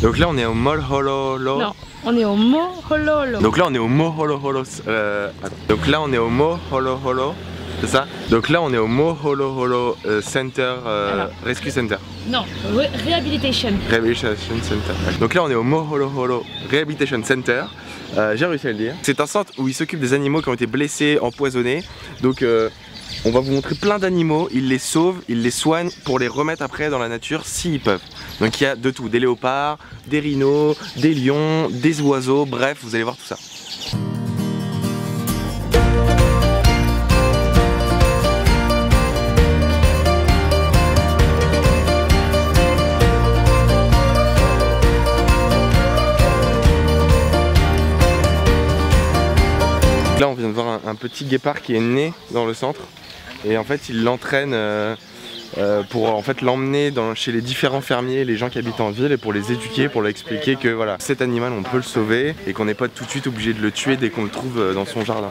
Donc là on est au Mohololo. Non, on est au Mohololo. Donc là on est au Mohololo. Donc là on est au Mohololo. C'est ça? Donc là on est au Mohololo Center, Rescue Center. Non, Rehabilitation. Rehabilitation Center. Donc là on est au Mohololo Rehabilitation Center. J'ai réussi à le dire. C'est un centre où ils s'occupent des animaux qui ont été blessés, empoisonnés. Donc on va vous montrer plein d'animaux, ils les sauvent, ils les soignent pour les remettre après dans la nature s'ils peuvent. Donc il y a de tout, des léopards, des rhinos, des lions, des oiseaux, bref, vous allez voir tout ça. Là on vient de voir un petit guépard qui est né dans le centre et en fait il l'entraîne pour en fait l'emmener chez les différents fermiers, les gens qui habitent en ville, et pour les éduquer, pour leur expliquer que voilà, cet animal on peut le sauver et qu'on n'est pas tout de suite obligé de le tuer dès qu'on le trouve dans son jardin.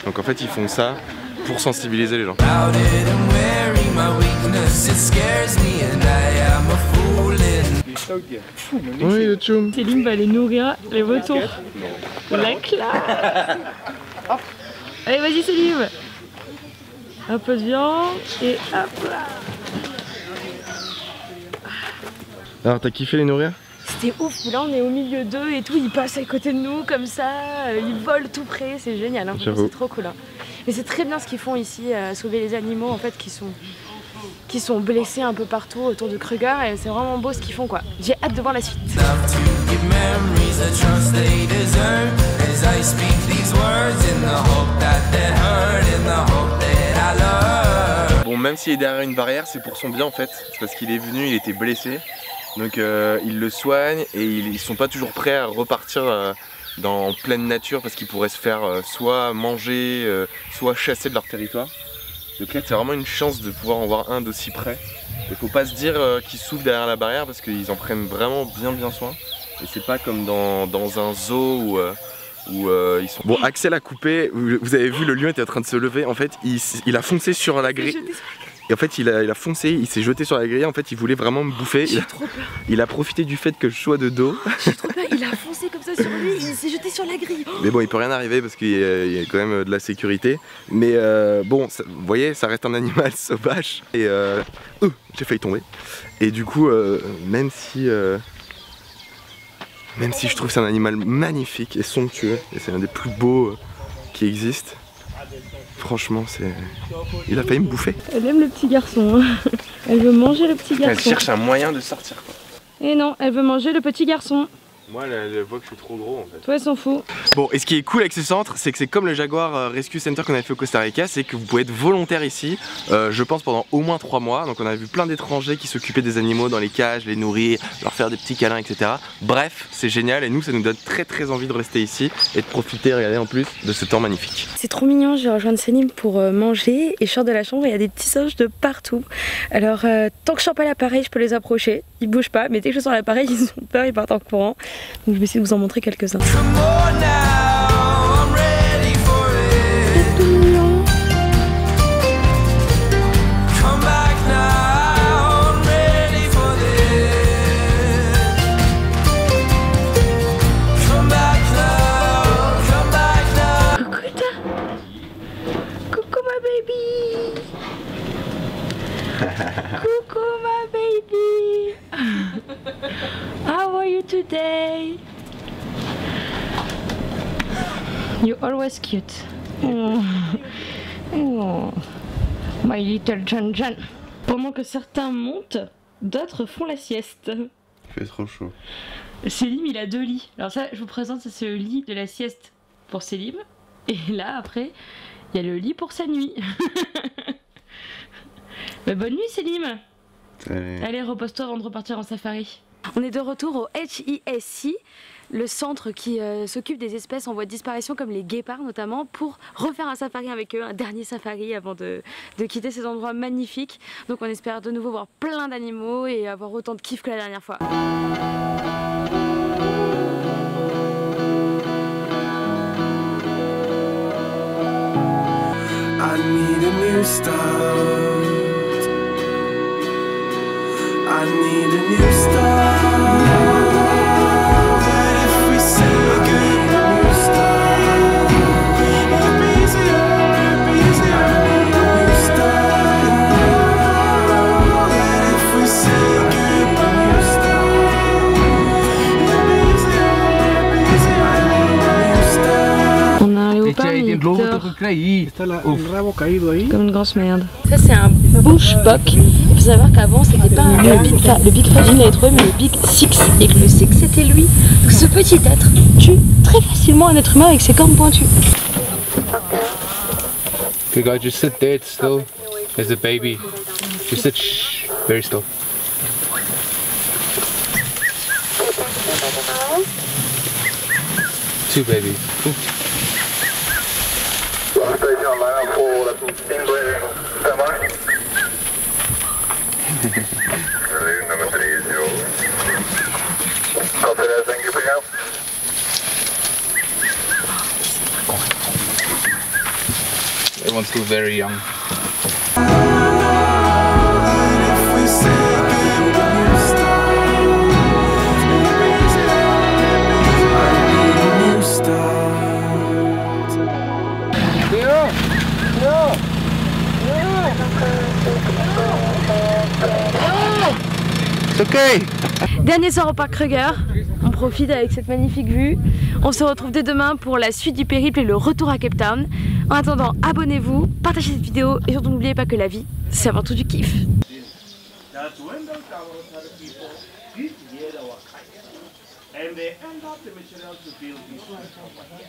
Donc en fait ils font ça pour sensibiliser les gens. Oui, le tchoum. Céline va les nourrir, les vautours. La classe. Allez, vas-y Céline. Un peu de viande et hop là. Alors t'as kiffé les nourrir? C'était ouf, là on est au milieu d'eux et tout, ils passent à côté de nous comme ça, ils volent tout près, c'est génial, hein. C'est trop cool. Hein. Mais c'est très bien ce qu'ils font ici, sauver les animaux en fait qui sont blessés un peu partout autour de Kruger, et c'est vraiment beau ce qu'ils font quoi. J'ai hâte de voir la suite. Bon, même s'il est derrière une barrière, c'est pour son bien en fait, c'est parce qu'il est venu, il était blessé, donc ils le soignent et ils sont pas toujours prêts à repartir en pleine nature parce qu'ils pourraient se faire soit manger, soit chasser de leur territoire. Donc là c'est vraiment une chance de pouvoir en voir un d'aussi près. Il faut pas se dire qu'ils souffrent derrière la barrière parce qu'ils en prennent vraiment bien soin. Et c'est pas comme dans un zoo où ils sont... Bon, Axel a coupé, vous avez vu, le lion était en train de se lever, en fait il a foncé sur la grille. Et en fait il a foncé, il s'est jeté sur la grille, en fait il voulait vraiment me bouffer. J'ai trop peur. Il a profité du fait que je sois de dos. J'ai trop peur, il a foncé comme ça sur lui, il s'est jeté sur la grille. Mais bon, il peut rien arriver parce qu'il y a quand même de la sécurité. Mais bon, vous voyez, ça reste un animal sauvage. Et j'ai failli tomber. Et du coup, même si je trouve que c'est un animal magnifique et somptueux, et c'est un des plus beaux qui existent, franchement, il a failli me bouffer. Elle aime le petit garçon, hein. Elle veut manger le petit garçon. Elle cherche un moyen de sortir quoi. Et non, elle veut manger le petit garçon. Moi, elle voit que je suis trop gros en fait. Toi, elle s'en fout. Bon, et ce qui est cool avec ce centre, c'est que c'est comme le Jaguar Rescue Center qu'on avait fait au Costa Rica, c'est que vous pouvez être volontaire ici, je pense pendant au moins 3 mois. Donc on a vu plein d'étrangers qui s'occupaient des animaux dans les cages, les nourrir, leur faire des petits câlins, etc. Bref, c'est génial et nous, ça nous donne très envie de rester ici et de profiter, regardez en plus, de ce temps magnifique. C'est trop mignon, je vais rejoindre Céline pour manger et je sors de la chambre et il y a des petits singes de partout. Alors, tant que je sors pas l'appareil, je peux les approcher, ils bougent pas, mais dès que je sors l'appareil, ils ont peur, ils partent en courant. Donc je vais essayer de vous en montrer quelques-uns. Coucou ma baby. Coucou ma baby. How are you today? You're always cute. Oh. Oh. My little John John. Pendant que certains montent, d'autres font la sieste. Il fait trop chaud. Selim, il a 2 lits. Alors ça, je vous présente, c'est le lit de la sieste pour Selim. Et là, après, il y a le lit pour sa nuit. Bah, bonne nuit, Selim. Allez, repose-toi avant de repartir en safari. On est de retour au HISC, le centre qui s'occupe des espèces en voie de disparition comme les guépards notamment, pour refaire un safari avec eux, un dernier safari avant de quitter ces endroits magnifiques. Donc on espère de nouveau voir plein d'animaux et avoir autant de kiff que la dernière fois. I need a new start. I need a new start. Comme une grosse merde. Ça c'est un bushbuck. Il faut savoir qu'avant c'était pas le Big 5 il avait trouvé, mais le Big 6. Et que le 6 c'était lui. Donc ce petit être tue très facilement un être humain avec ses cornes pointues. Okay guys, just sit there still. There's a baby. Just sit shh, very still. Two babies. Ooh. Everyone's still very young. It's okay. Dernier soir au parc Kruger, on profite avec cette magnifique vue. On se retrouve dès demain pour la suite du périple et le retour à Cape Town. En attendant, abonnez-vous, partagez cette vidéo et surtout n'oubliez pas que la vie, c'est avant tout du kiff. And they end up the material to build this roof over here.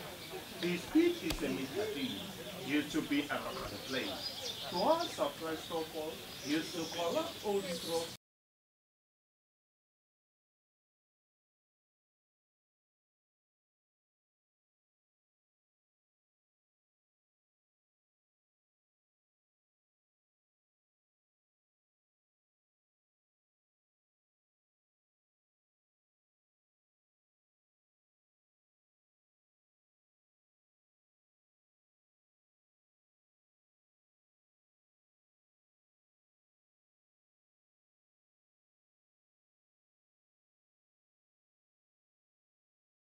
This pit is a material used to be a rock place. To us, our first of all, used to collect all these rocks